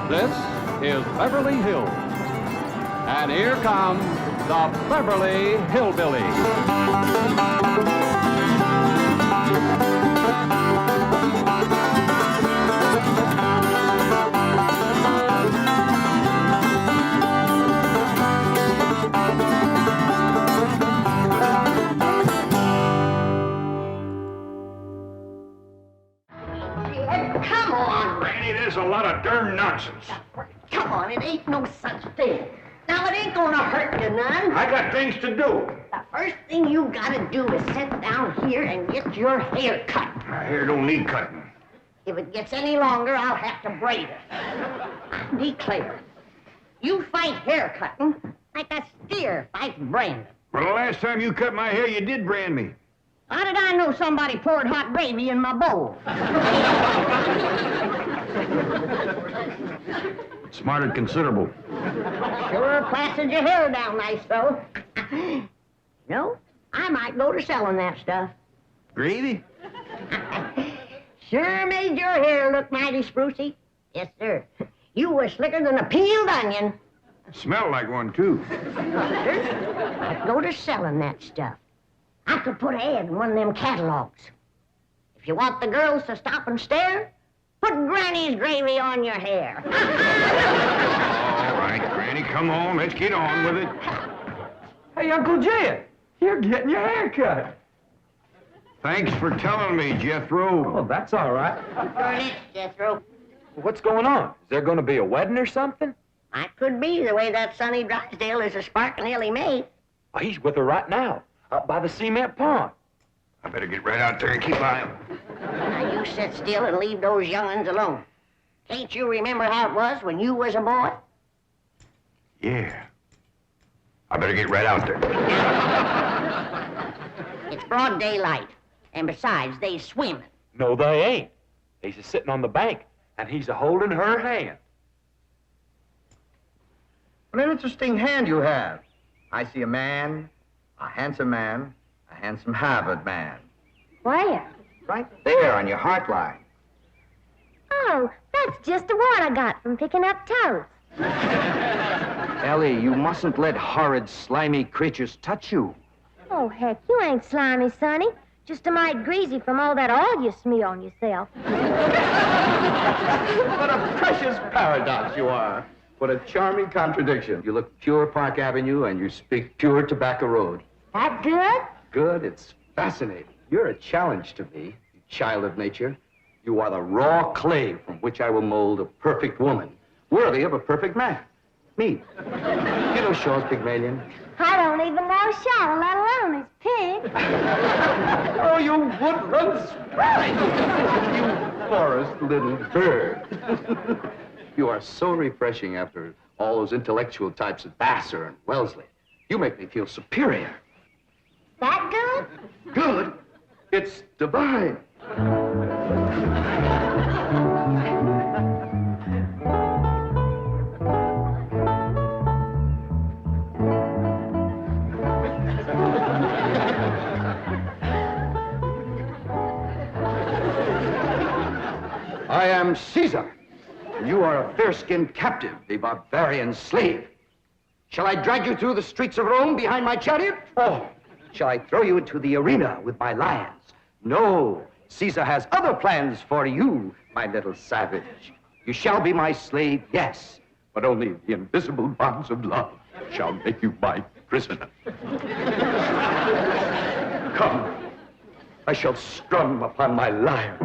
This is Beverly Hills. And here come the Beverly Hillbillies. Come on. Granny, there's a lot of darn nonsense. Come on, it ain't no such thing. Now, it ain't gonna hurt you none. I got things to do. The first thing you gotta do is sit down here and get your hair cut. My hair don't need cutting. If it gets any longer, I'll have to braid it. I declare, you fight hair cutting like a steer fights branding. Well, the last time you cut my hair, you did brand me. How did I know somebody poured hot gravy in my bowl? Smarted considerable. Sure plastered your hair down nice, though. No, I might go to selling that stuff. Gravy? Sure made your hair look mighty sprucey. Yes, sir. You were slicker than a peeled onion. Smelled like one, too. Sir, I'd go to selling that stuff. I could put an ad in one of them catalogs. If you want the girls to stop and stare, put Granny's gravy on your hair. All right, Granny, come on. Let's get on with it. Hey, Uncle Jed, you're getting your hair cut. Thanks for telling me, Jethro. Oh, that's all right. Sure it is, Jethro. What's going on? Is there going to be a wedding or something? I could be the way that Sonny Drysdale is a sparking Elly mate. Oh, he's with her right now, up by the cement pond. I better get right out there and keep an eye on him. Now, you sit still and leave those young'uns alone. Can't you remember how it was when you was a boy? Yeah. I better get right out there. It's broad daylight. And besides, they swimming. No, they ain't. He's a sitting on the bank, and he's a holding her hand. What an interesting hand you have. I see a man, a handsome Harvard man. Where? Right there on your heart line. Oh, that's just the one I got from picking up toads. Elly, you mustn't let horrid, slimy creatures touch you. Oh, heck, you ain't slimy, Sonny. Just a mite greasy from all that oil you smear on yourself. What a precious paradox you are. What a charming contradiction. You look pure Park Avenue and you speak pure Tobacco Road. That good? Good, it's fascinating. You're a challenge to me, you child of nature. You are the raw clay from which I will mold a perfect woman, worthy of a perfect man. Me. You know Shaw's Pygmalion? I don't even know Shaw, let alone his pig. Oh, you woodland sprite! You forest little bird. You are so refreshing after all those intellectual types of Vassar and Wellesley. You make me feel superior. That good? Good? It's divine. I am Caesar. You are a fair-skinned captive, a barbarian slave. Shall I drag you through the streets of Rome behind my chariot? Or shall I throw you into the arena with my lions? No, Caesar has other plans for you, my little savage. You shall be my slave, yes, but only the invisible bonds of love shall make you my prisoner. Come, I shall strum upon my lyre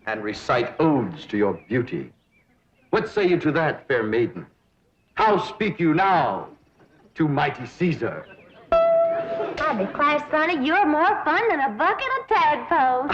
and recite odes to your beauty. What say you to that, fair maiden? How speak you now to mighty Caesar? I declare, Sonny, you're more fun than a bucket of tadpoles.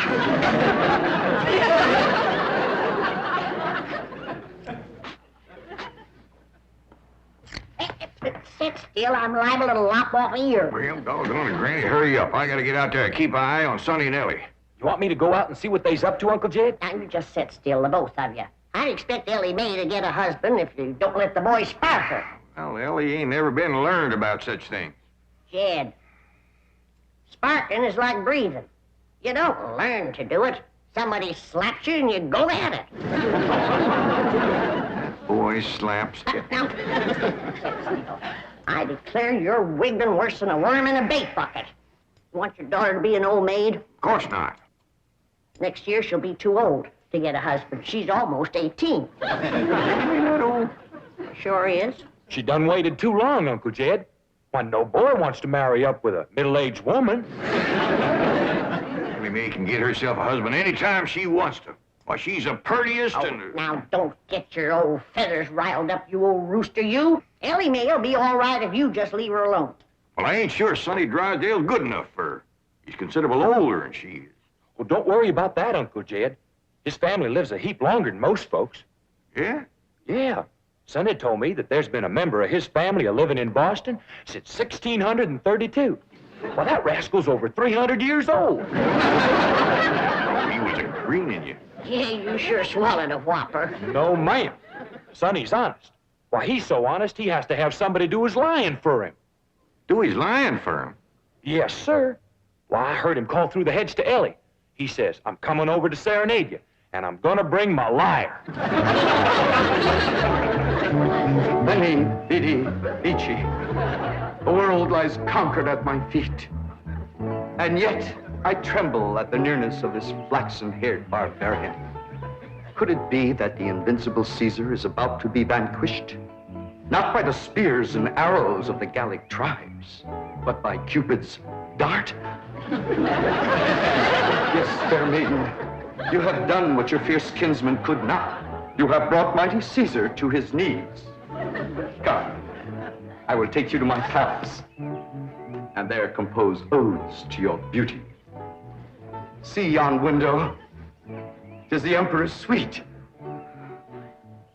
Sit still, I'm liable to lop off an ear. Well, doggone it, Granny, hurry up. I gotta get out there and keep an eye on Sonny and Elly. You want me to go out and see what they's up to, Uncle Jed? Now, you just sit still, the both of you. I'd expect Elly May to get a husband if you don't let the boy spark her. Well, Elly ain't never been learned about such things. Jed, sparking is like breathing. You don't learn to do it. Somebody slaps you and you go at it. Boy slaps. Now, I declare you're wiggling worse than a worm in a bait bucket. You want your daughter to be an old maid? Of course not. Next year she'll be too old to get a husband. She's almost 18. Not old. Sure is. She done waited too long, Uncle Jed. Why, no boy wants to marry up with a middle-aged woman. Elly May can get herself a husband anytime she wants to. Why, she's the purtiest and... Now, don't get your old feathers riled up, you old rooster, you. Elly May'll be all right if you just leave her alone. Well, I ain't sure Sonny Drysdale's good enough for her. He's considerable older than she is. Well, don't worry about that, Uncle Jed. His family lives a heap longer than most folks. Yeah? Yeah. Sonny told me that there's been a member of his family a-living in Boston since 1632. Well, that rascal's over 300 years old. He was a greening you. Yeah, you sure swallowed a whopper. No, ma'am. Sonny's honest. Why, he's so honest, he has to have somebody do his lying for him. Do his lying for him. Yes, sir. Why, I heard him call through the hedge to Elly. He says, I'm coming over to serenade you, and I'm gonna bring my liar. Veni, vidi, vici. The world lies conquered at my feet. And yet, I tremble at the nearness of this flaxen-haired barbarian. Could it be that the invincible Caesar is about to be vanquished? Not by the spears and arrows of the Gallic tribes, but by Cupid's dart? Yes, fair maiden, you have done what your fierce kinsman could not. You have brought mighty Caesar to his knees. Come, I will take you to my palace, and there compose odes to your beauty. See yon window. 'Tis the Emperor's suite.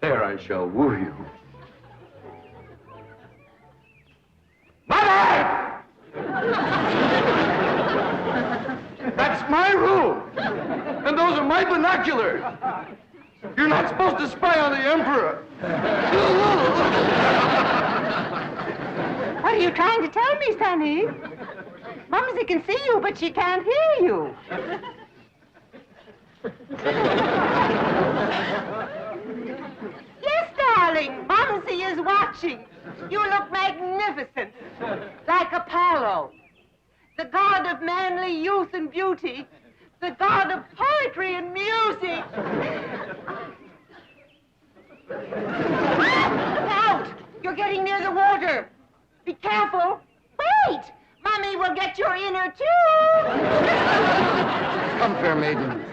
There I shall woo you. Mother! That's my room, and those are my binoculars. You're not supposed to spy on the Emperor. What are you trying to tell me, Sonny? Mumsy can see you, but she can't hear you. Yes, darling, Mumsy is watching. You look magnificent, like Apollo, the god of manly youth and beauty, the god of poetry and music. Look out! You're getting near the water. Be careful. Wait! Mommy will get your inner tube. Come, fair maiden,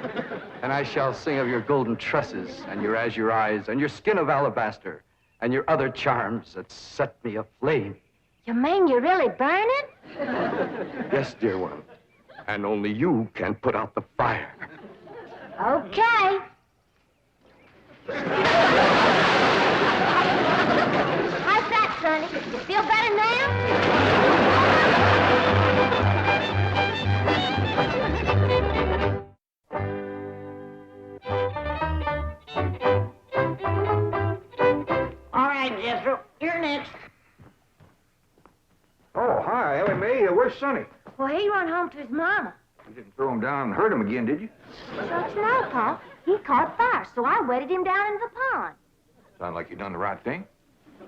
and I shall sing of your golden tresses and your azure eyes and your skin of alabaster and your other charms that set me aflame. You mean you really burn it? Yes, dear one, and only you can put out the fire. Okay. How's that, Sonny? You feel better now? All right, Jethro, you're next. Oh, hi, Elly May. Where's Sonny? Well, he run home to his mama. You didn't throw him down and hurt him again, did you? Don't you know, Pa? He caught fire, so I wetted him down in the pond. Sound like you done the right thing.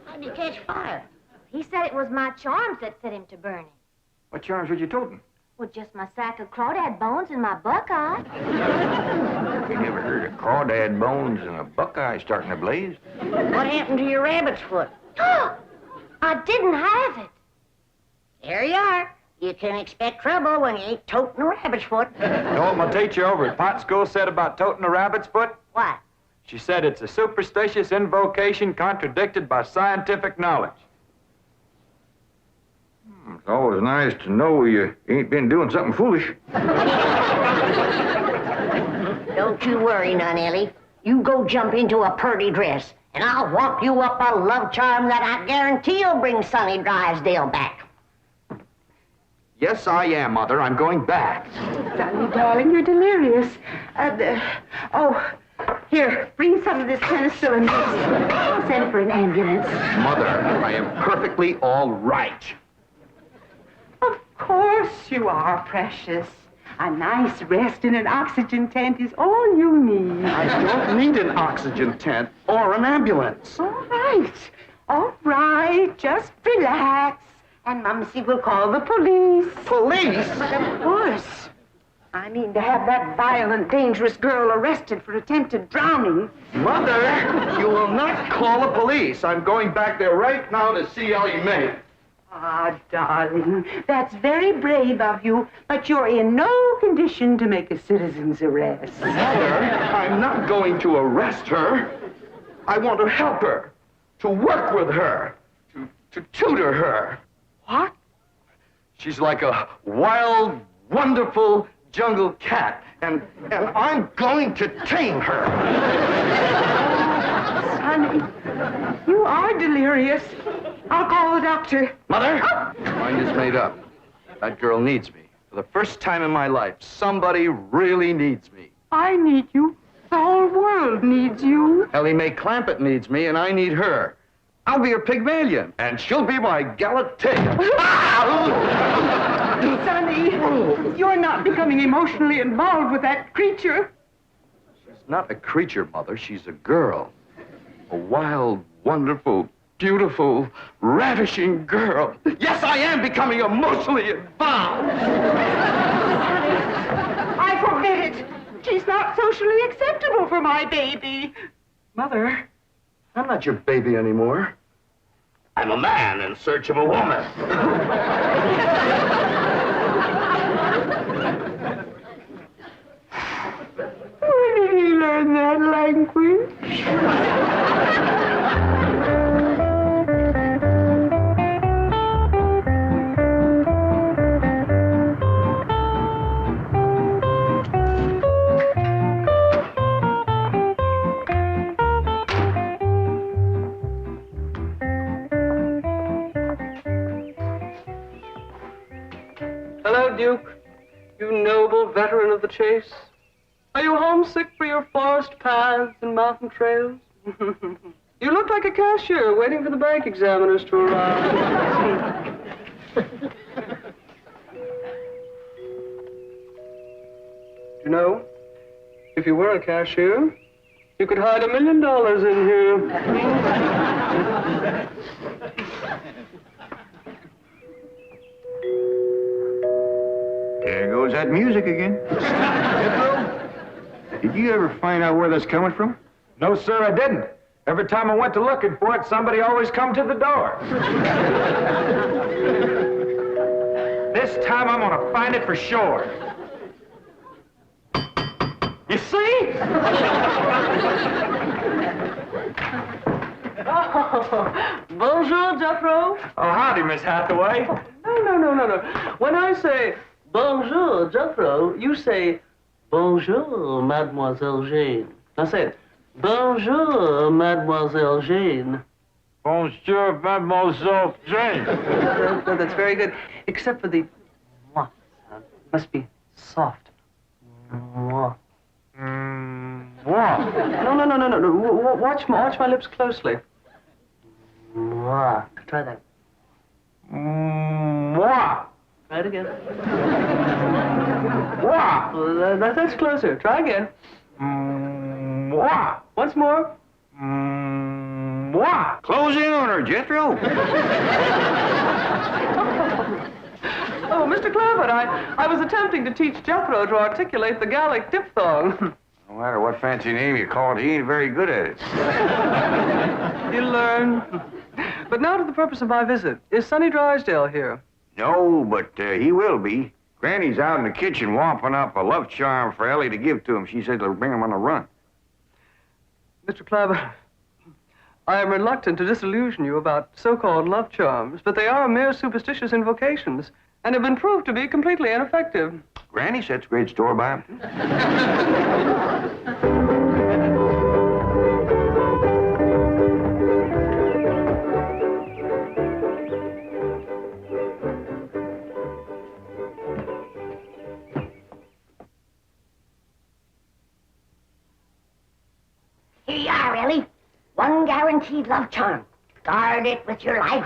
How'd you catch fire? He said it was my charms that set him to burning. What charms were you toting? Well, just my sack of crawdad bones and my buckeye. You never heard of crawdad bones and a buckeye starting a blaze? What happened to your rabbit's foot? I didn't have it. There you are. You can expect trouble when you ain't toting a rabbit's foot. You know what my teacher over at Pot School said about toting a rabbit's foot? What? She said it's a superstitious invocation contradicted by scientific knowledge. It's always nice to know you ain't been doing something foolish. Don't you worry none, Elly. You go jump into a purty dress, and I'll walk you up a love charm that I guarantee will bring Sonny Drysdale back. Yes, I am, Mother. I'm going back. Sonny, darling, you're delirious. Here, bring some of this penicillin. I'll send for an ambulance. Mother, I am perfectly all right. Of course you are, precious. A nice rest in an oxygen tent is all you need. I don't need an oxygen tent or an ambulance. All right. All right. Just relax. And Mumsy will call the police. Police? But of course. I mean to have that violent, dangerous girl arrested for attempted drowning. Mother, you will not call the police. I'm going back there right now to see Elly May. Ah, darling, that's very brave of you, but you're in no condition to make a citizen's arrest. Mother, I'm not going to arrest her. I want to help her, to work with her, to tutor her. What? She's like a wild, wonderful jungle cat, and I'm going to tame her. Sonny, you are delirious. I'll call the doctor. Mother, mind is made up. That girl needs me. For the first time in my life, somebody really needs me. I need you. The whole world needs you. Elly May Clampett needs me, and I need her. I'll be her Pygmalion, and she'll be my Galatea. Sonny, you're not becoming emotionally involved with that creature. She's not a creature, Mother. She's a girl. A wild, wonderful, beautiful, ravishing girl. Yes, I am becoming emotionally involved. I forbid it. She's not socially acceptable for my baby. Mother, I'm not your baby anymore. I'm a man in search of a woman. Where did he learn that language? Hello, Duke. You noble veteran of the chase. Are you homesick for your forest paths and mountain trails? You look like a cashier waiting for the bank examiners to arrive. You know, if you were a cashier, you could hide $1 million in here. There goes that music again. Did you ever find out where that's coming from? No, sir, I didn't. Every time I went to looking for it, somebody always come to the door. This time I'm gonna find it for sure. You see? Oh, bonjour, Jethro. Oh, howdy, Miss Hathaway. No. When I say bonjour, Jethro, you say bonjour, Mademoiselle Jane. Now say it. Bonjour, Mademoiselle Jane. Bonjour, Mademoiselle Jane. That's very good. Except for the mwah sound. It must be soft. Mwah. What? No. Watch my lips closely. Mwah. Try that. What? Try it again. What? That's closer. Try again. What? Once more. What? Close in on her, Jethro. Oh, Mr. Clampett, I was attempting to teach Jethro to articulate the Gallic diphthong. No matter what fancy name you call it, he ain't very good at it. You'll learn. But now to the purpose of my visit. Is Sonny Drysdale here? No, but he will be. Granny's out in the kitchen whopping up a love charm for Elly to give to him. She said it'll bring him on the run. Mr. Clampett, I am reluctant to disillusion you about so-called love charms, but they are mere superstitious invocations and have been proved to be completely ineffective. Granny sets great store by him. Here you are, Elly. One guaranteed love charm. Guard it with your life.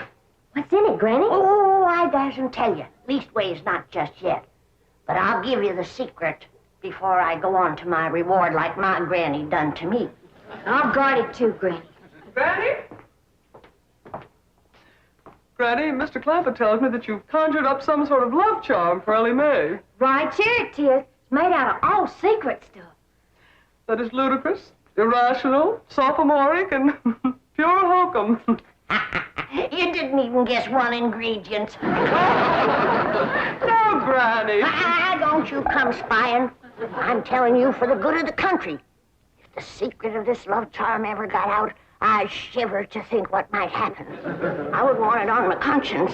What's in it, Granny? Oh, I dasn't tell you. Leastways, not just yet. But I'll give you the secret before I go on to my reward like my granny done to me. I'll guard it too, Granny. Granny? Granny, Mr. Clampett tells me that you've conjured up some sort of love charm for Ellie Mae. Right here it is. It's made out of all secret stuff. That is ludicrous, irrational, sophomoric, and pure hokum. You didn't even guess one ingredient. No, Granny. Don't you come spying. I'm telling you for the good of the country. If the secret of this love charm ever got out, I shiver to think what might happen. I would want it on my conscience.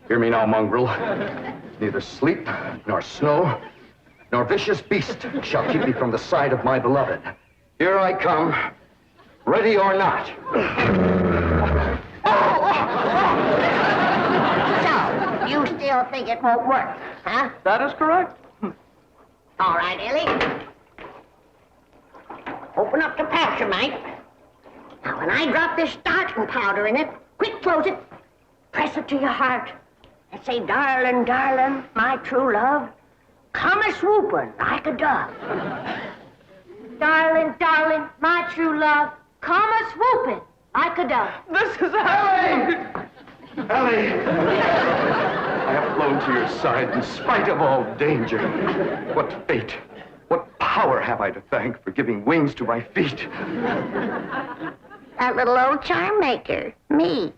Hear me now, mongrel. Neither sleep, nor snow, nor vicious beast shall keep me from the side of my beloved. Here I come, ready or not. So, you still think it won't work, huh? That is correct. All right, Ellie. Open up the pouch, mate. Now, when I drop this starching powder in it, quick close it. Press it to your heart. And say, darling, darling, my true love, come a-swooping like a dove. Darling, darling, my true love, come a-swooping like a dove. This is Ellie! Ellie! I have flown to your side in spite of all danger. What fate, what power have I to thank for giving wings to my feet? That little old charm maker, me.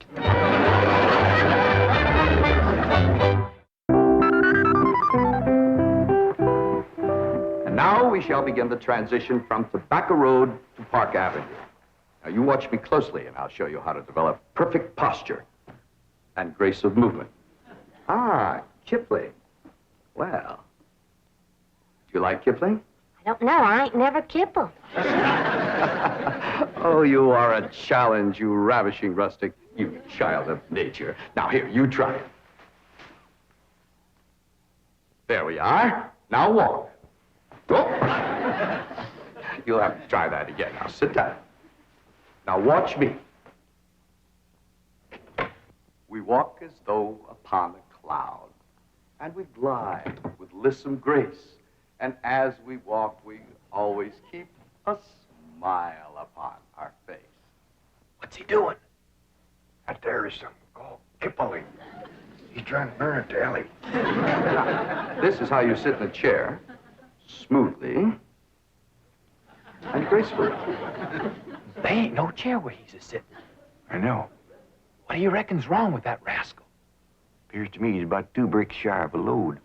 And now we shall begin the transition from Tobacco Road to Park Avenue. Now you watch me closely and I'll show you how to develop perfect posture and grace of movement. Ah, Kipling. Well, do you like Kipling? I don't know. I ain't never kippled. Oh, you are a challenge, you ravishing rustic, you child of nature. Now here, you try it. There we are. Now walk. Oh. You'll have to try that again. Now sit down. Now watch me. We walk as though upon a cloud, and we glide with lissom grace. And as we walk, we always keep a smile upon our face. What's he doing? That there is something called Kipling. He's trying to burn it to Ellie. This is how you sit in a chair, smoothly and gracefully. There ain't no chair where he's a-sitting. I know. What do you reckon's wrong with that rascal? Appears to me he's about 2 bricks shy of a load.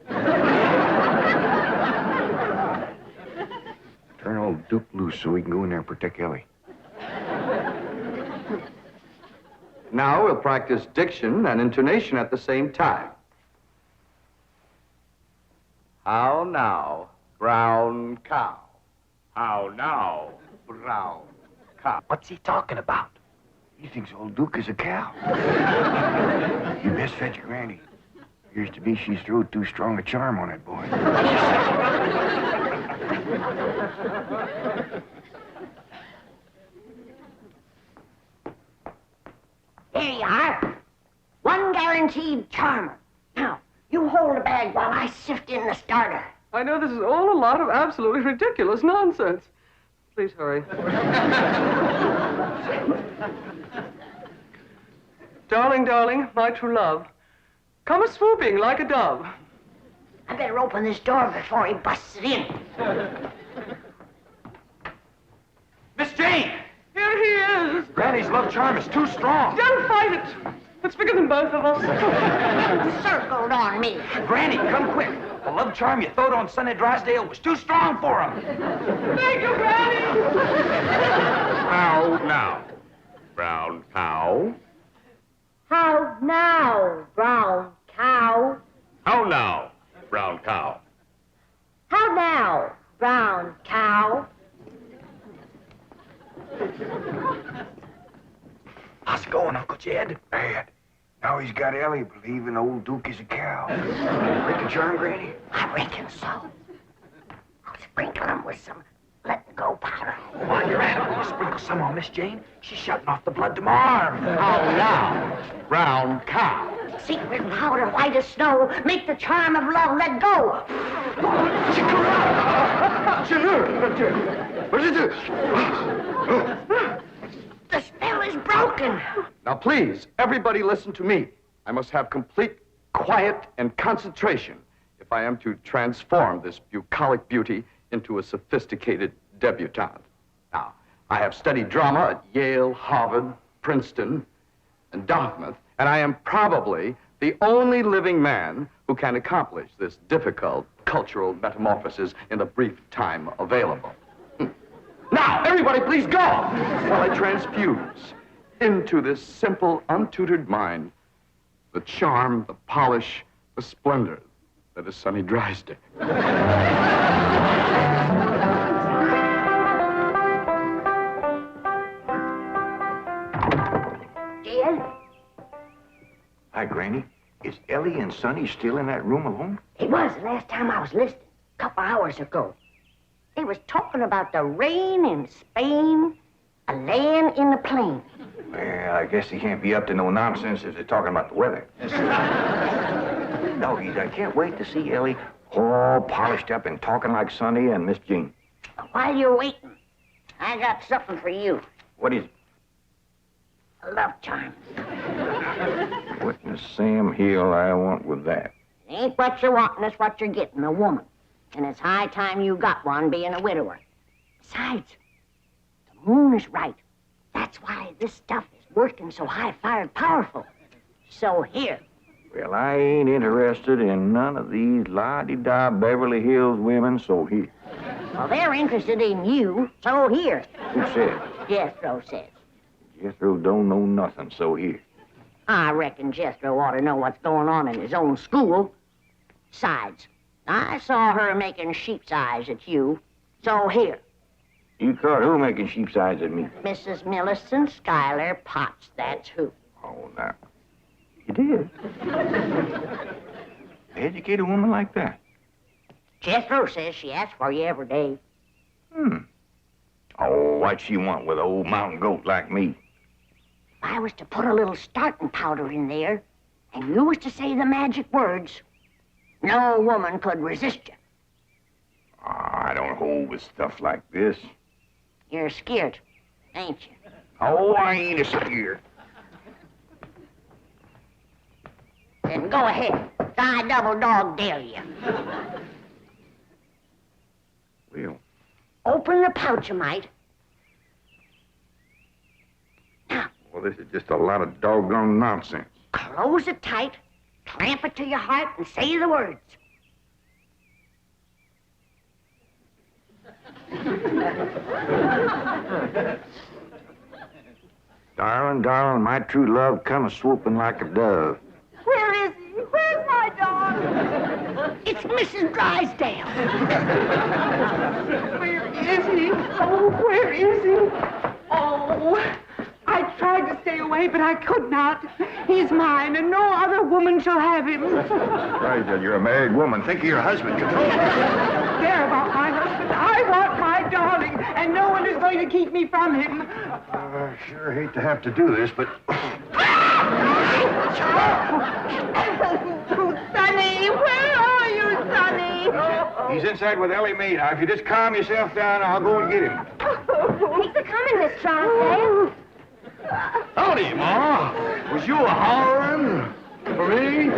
Turn old Duke loose so we can go in there and protect Ellie. Now we'll practice diction and intonation at the same time. How now, brown cow? How now, brown cow? What's he talking about? He thinks old Duke is a cow. You best fetch Granny. Appears to be she's threw too strong a charm on that boy. There you are. One guaranteed charmer. Now, you hold the bag while I sift in the starter. I know this is all a lot of absolutely ridiculous nonsense. Please hurry. Darling, darling, my true love, come a-swooping like a dove. I better open this door before he busts it in. Miss Jane! Here he is. Granny's love charm is too strong. Don't fight it. It's bigger than both of us. Circled on me. Granny, come quick. The love charm you throwed on Sonny Drysdale was too strong for him. Thank you, Granny. How now, brown cow? How now, brown cow? How now, brown cow? How now, brown cow? How's it going, Uncle Jed? Bad. Now he's got Ellie believing old Duke is a cow. Break a charm, Granny? I reckon so. I'll sprinkle him with some let-go powder. While you're at it, will you sprinkle some on Miss Jane? She's shutting off the blood to my arm. How now, brown cow? secret powder white as snow, make the charm of love let go. The spell is broken. Now, please, everybody listen to me. I must have complete quiet and concentration if I am to transform this bucolic beauty into a sophisticated debutante. Now, I have studied drama at Yale, Harvard, Princeton, and Dartmouth, and I am probably the only living man who can accomplish this difficult cultural metamorphosis in the brief time available. Now, everybody, please go while I transfuse into this simple, untutored mind the charm, the polish, the splendor that is Sonny Drysdale. Jed? Hi, Granny. Is Elly and Sonny still in that room alone? It was the last time I was listening, a couple hours ago. They was talking about the rain in Spain, a land in the plain. Well, I guess they can't be up to no nonsense if they're talking about the weather. Doggies, I can't wait to see Elly all polished up and talking like Sonny and Miss Jane. While you're waiting, I got something for you. What is it? A love charm. What in the Sam Hill I want with that? It ain't what you're wanting, it's what you're getting, a woman. And it's high time you got one, being a widower. Besides, the moon is right. That's why this stuff is working so high-fired powerful. So here. Well, I ain't interested in none of these la-di-da Beverly Hills women, so here. Well, they're interested in you, so here. Who said? Jethro says. Jethro don't know nothing, so here. I reckon Jethro ought to know what's going on in his own school. Besides, I saw her making sheep's eyes at you, so here. You caught who making sheep's eyes at me? Mrs. Millicent Schuyler Potts, that's who. Oh, now. You did? Educate a woman like that? Jethro says she asks for you every day. Oh, what'd she want with an old mountain goat like me? If I was to put a little starting powder in there, and you was to say the magic words, no woman could resist you. I don't hold with stuff like this. You're scared, ain't you? Oh, I ain't a scared. Then go ahead. I double dog dare you. Well, Open the pouch a mite. Now, well, this is just a lot of doggone nonsense. close it tight, clamp it to your heart, and say the words. Darling, darling, my true love come a-swooping like a dove. Where is he? Where's my dog? It's Mrs. Drysdale. Where is he? Oh, where is he? Oh, I tried to stay away, but I could not. He's mine, and no other woman shall have him. Drysdale, you're a married woman. Think of your husband. Care about my husband. I want my darling, and no one is going to keep me from him. I sure hate to have to do this, but... Sonny, where are you, Sonny? He's inside with Elly Mae. Now, if you just calm yourself down, I'll go and get him. He's a-coming, Miss Drysdale. Howdy, Ma. Was you a-hollering for me?